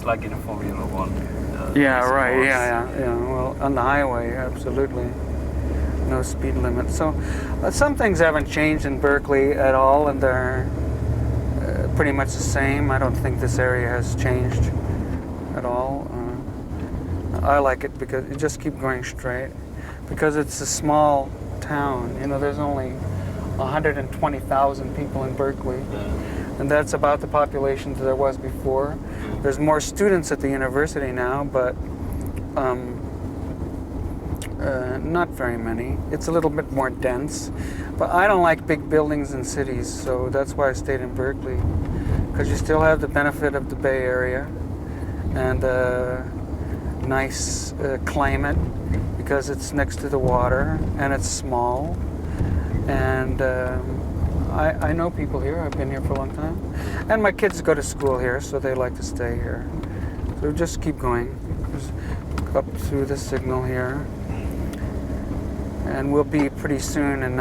It's like in a Formula One. Yeah, right. course. Yeah. Well, on the highway, absolutely, no speed limit. So, some things haven't changed in Berkeley at all, and they're pretty much the same. I don't think this area has changed at all. I like it because you just keep going straight, because it's a small town. You know, there's only 120,000 people in Berkeley, and that's about the population that there was before. There's more students at the university now, but not very many. It's a little bit more dense, but I don't like big buildings in cities, so that's why I stayed in Berkeley, because you still have the benefit of the Bay Area and nice climate, because it's next to the water and it's small, and I know people here. I've been here for a long time, and my kids go to school here, so they like to stay here. So just keep going, just up through the signal here, and we'll be pretty soon in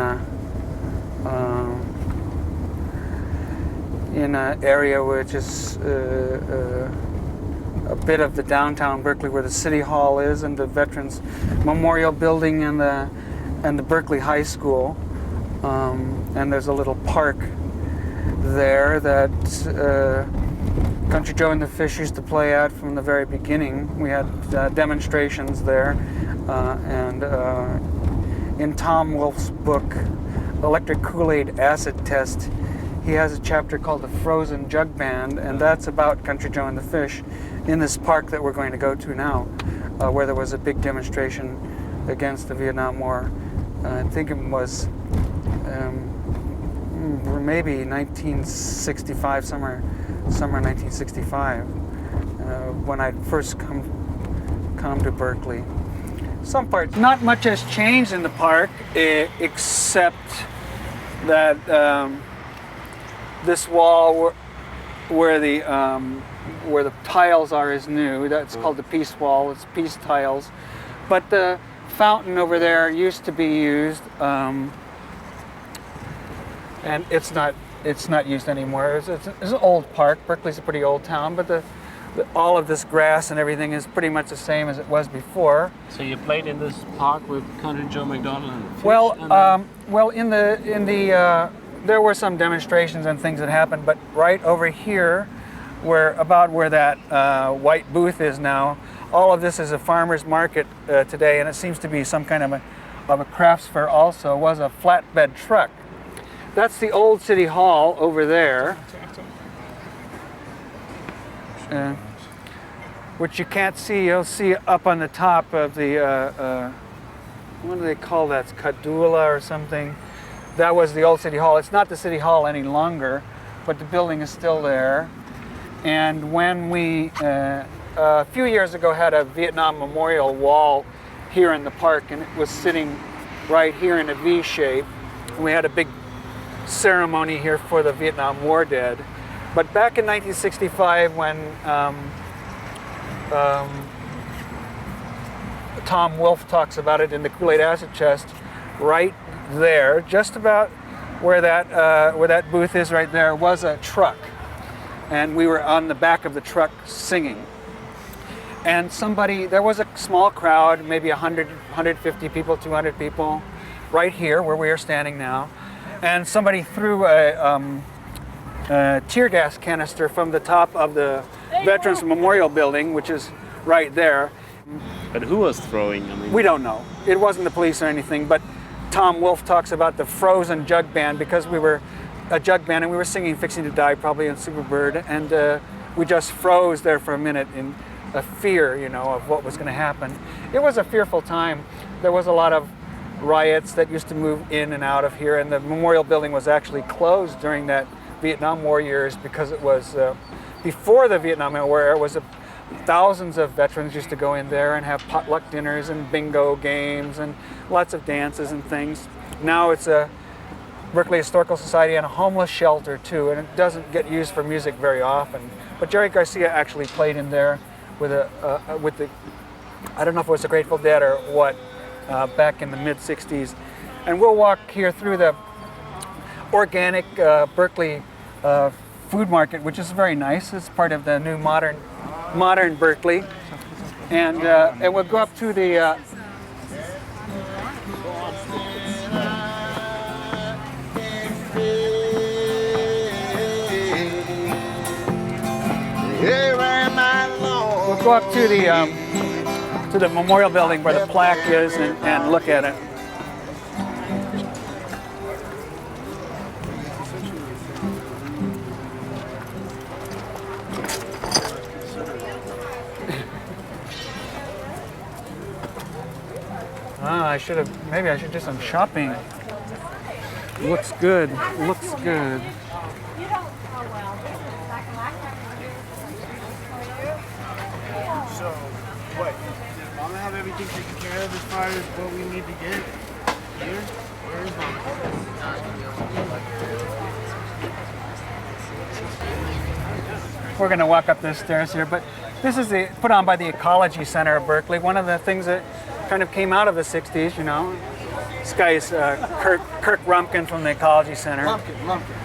an area which is a bit of the downtown Berkeley, where the City Hall is, and the Veterans Memorial Building, and the Berkeley High School. And there's a little park there that Country Joe and the Fish used to play at from the very beginning. We had demonstrations there, and in Tom Wolfe's book, Electric Kool-Aid Acid Test, he has a chapter called The Frozen Jug Band, and that's about Country Joe and the Fish in this park that we're going to go to now, where there was a big demonstration against the Vietnam War. I think it was maybe 1965, summer 1965, when I first come to Berkeley. Some parts, not much has changed in the park, except that this wall where the tiles are is new. That's called the Peace Wall. It's peace tiles, but the fountain over there used to be used, and it's not used anymore. It's an old park. Berkeley's a pretty old town, but all of this grass and everything is pretty much the same as it was before. So you played in this park with Country Joe McDonald and Fish? Well, in the there were some demonstrations and things that happened, but right over here, where that white booth is now, all of this is a farmer's market today, and it seems to be some kind of a crafts fair also. It was a flatbed truck. That's the old City Hall over there, which you can't see. You'll see up on the top of the, what do they call that? It's Kadula or something. That was the old City Hall. It's not the City Hall any longer, but the building is still there. And when we, a few years ago, had a Vietnam Memorial wall here in the park, and it was sitting right here in a V shape. And we had a big ceremony here for the Vietnam War dead. But back in 1965, when Tom Wolfe talks about it in the Kool-Aid Acid Chest, right there, just about where that booth is right there, was a truck. And we were on the back of the truck singing. And there was a small crowd, maybe 100, 150 people, 200 people, right here where we are standing now. And somebody threw a tear gas canister from the top of the Veterans Memorial Building, which is right there. But who was throwing? I mean, we don't know. It wasn't the police or anything, but Tom Wolfe talks about the frozen jug band, because we were a jug band and we were singing Fixing to Die, probably in Superbird, and we just froze there for a minute in a fear, of what was going to happen. It was a fearful time. There was a lot of riots that used to move in and out of here, and the memorial building was actually closed during that Vietnam War years, because it was before the Vietnam War. It was thousands of veterans used to go in there and have potluck dinners and bingo games and lots of dances and things. Now it's a Berkeley Historical Society and a homeless shelter too, and it doesn't get used for music very often. But Jerry Garcia actually played in there with the I don't know if it was the Grateful Dead or what, back in the mid '60s. And we'll walk here through the organic Berkeley food market, which is very nice. It's part of the new modern modern Berkeley. And we'll go up to the we'll go up to the memorial building where the plaque is and look at it. Maybe I should do some shopping. Looks good, looks good. So, what? I'm gonna have everything taken care of as far as what we need to get here. Where is mom? We're gonna walk up the stairs here, but this is put on by the Ecology Center of Berkeley. One of the things that kind of came out of the 60s, you know. This guy is Kirk Rumpkin from the Ecology Center.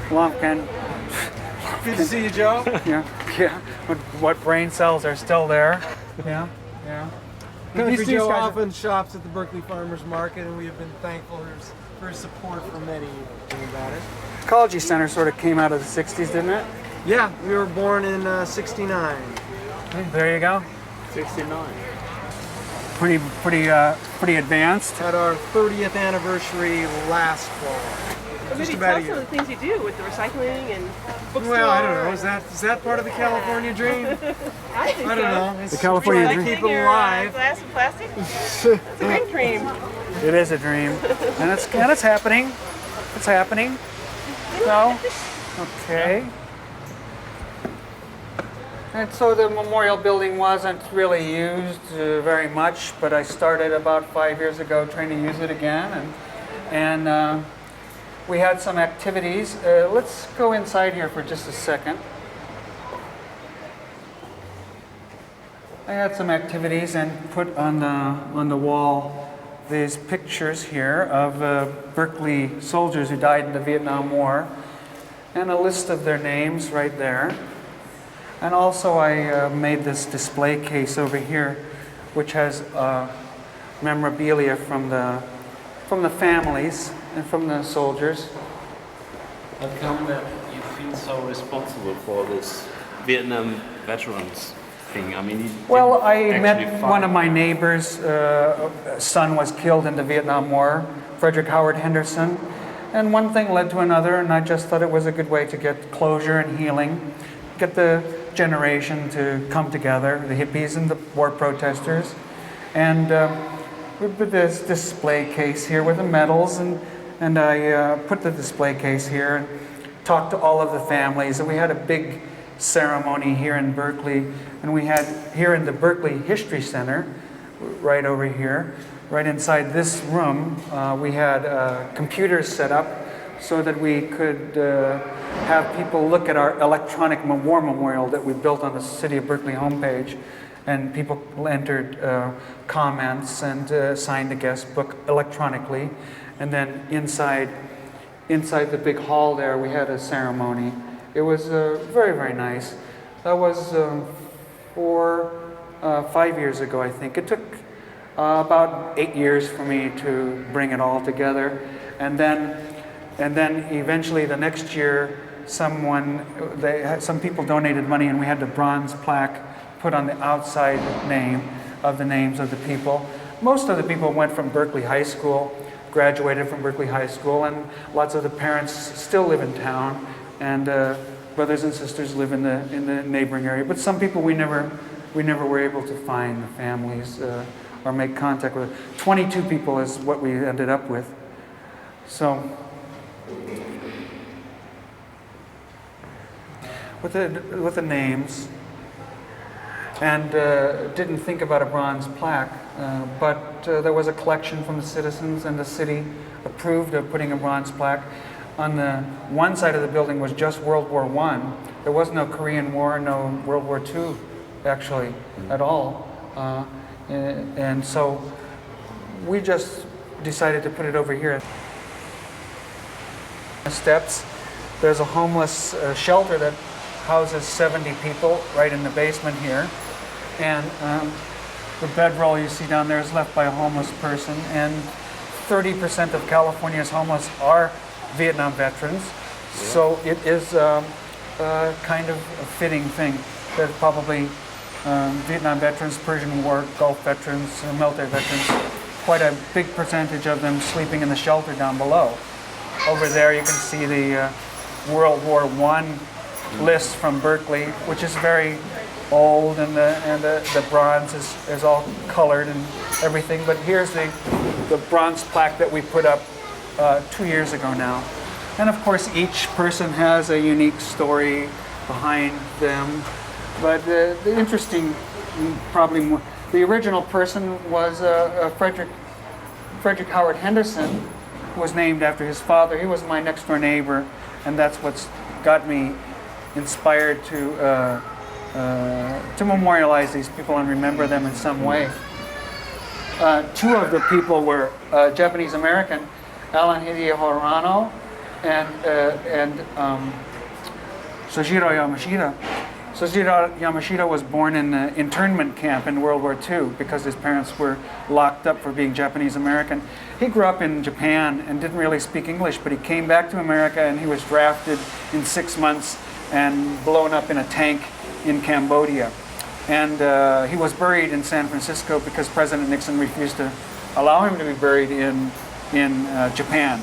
Lumpkin. Good to see you, Joe. Yeah. What brain cells are still there? Yeah. Country Joe often shops at the Berkeley Farmers Market, and we have been thankful for his support for many years about it. Ecology Center sort of came out of the 60s, didn't it? Yeah, we were born in '69. There you go. 69. Pretty advanced. Had our 30th anniversary last fall. But maybe tell some of the things you do with the recycling and bookstore. Well, I don't know. Is that part of the California dream? I think I don't know. It's The California trying dream. to keep it alive. Glass and plastic. It's a great dream. It is a dream, and it's happening. It's happening. So, okay. And so the memorial building wasn't really used very much, but I started about 5 years ago trying to use it again, and we had some activities. Let's go inside here for just a second. I had some activities and put on the wall these pictures here of Berkeley soldiers who died in the Vietnam War, and a list of their names right there. And also I made this display case over here, which has memorabilia from the families and from the soldiers. How come that you feel so responsible for this Vietnam veterans thing? I mean, Well, I met one of my neighbors' son was killed in the Vietnam War, Frederick Howard Henderson, and one thing led to another, and I just thought it was a good way to get closure and healing, get the generation to come together, the hippies and the war protesters, and we put this display case here with the medals, and I put the display case here and talked to all of the families, and we had a big ceremony here in Berkeley, and we had here in the Berkeley History Center, right over here, right inside this room, we had computers set up so that we could have people look at our electronic war memorial that we built on the City of Berkeley homepage, and people entered comments and signed the guest book electronically, and then inside the big hall there we had a ceremony. It was very, very nice. That was 5 years ago, I think. It took about 8 years for me to bring it all together, and then eventually the next year some people donated money, and we had the bronze plaque put on the outside of the names of the people. Most of the people went from Berkeley High School, graduated from Berkeley High School, and lots of the parents still live in town, and brothers and sisters live in the neighboring area. But some people we never were able to find the families or make contact with. 22 people is what we ended up with. So with the names, and didn't think about a bronze plaque, but there was a collection from the citizens, and the city approved of putting a bronze plaque. On the one side of the building was just World War I. There was no Korean War, no World War II, actually, at all. And so we just decided to put it over here. Steps. There's a homeless shelter that houses 70 people right in the basement here. And the bedroll you see down there is left by a homeless person, and 30% of California's homeless are Vietnam veterans. So it is kind of a fitting thing. There's probably Vietnam veterans, Persian War, Gulf veterans, military veterans, quite a big percentage of them sleeping in the shelter down below. Over there you can see the World War I list from Berkeley, which is very old, and the bronze is all colored and everything. But here's the bronze plaque that we put up 2 years ago now. And of course each person has a unique story behind them. But the interesting, probably more, the original person was Frederick Howard Henderson, who was named after his father. He was my next door neighbor, and that's what's got me inspired to memorialize these people and remember them in some way. Two of the people were Japanese American, Alan Hideo Horano and Sojiro Yamashita. Sojiro Yamashita was born in an internment camp in World War II because his parents were locked up for being Japanese American. He grew up in Japan and didn't really speak English, but he came back to America and he was drafted in 6 months and blown up in a tank in Cambodia. And he was buried in San Francisco because President Nixon refused to allow him to be buried in Japan.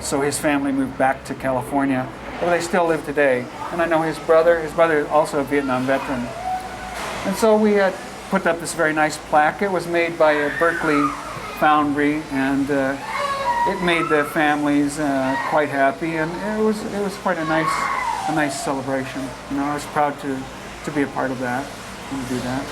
So his family moved back to California, where they still live today. And I know his brother is also a Vietnam veteran. And so we had put up this very nice plaque. It was made by a Berkeley foundry, and it made the families quite happy, and it was quite a nice celebration. You know, I was proud to be a part of that and do that.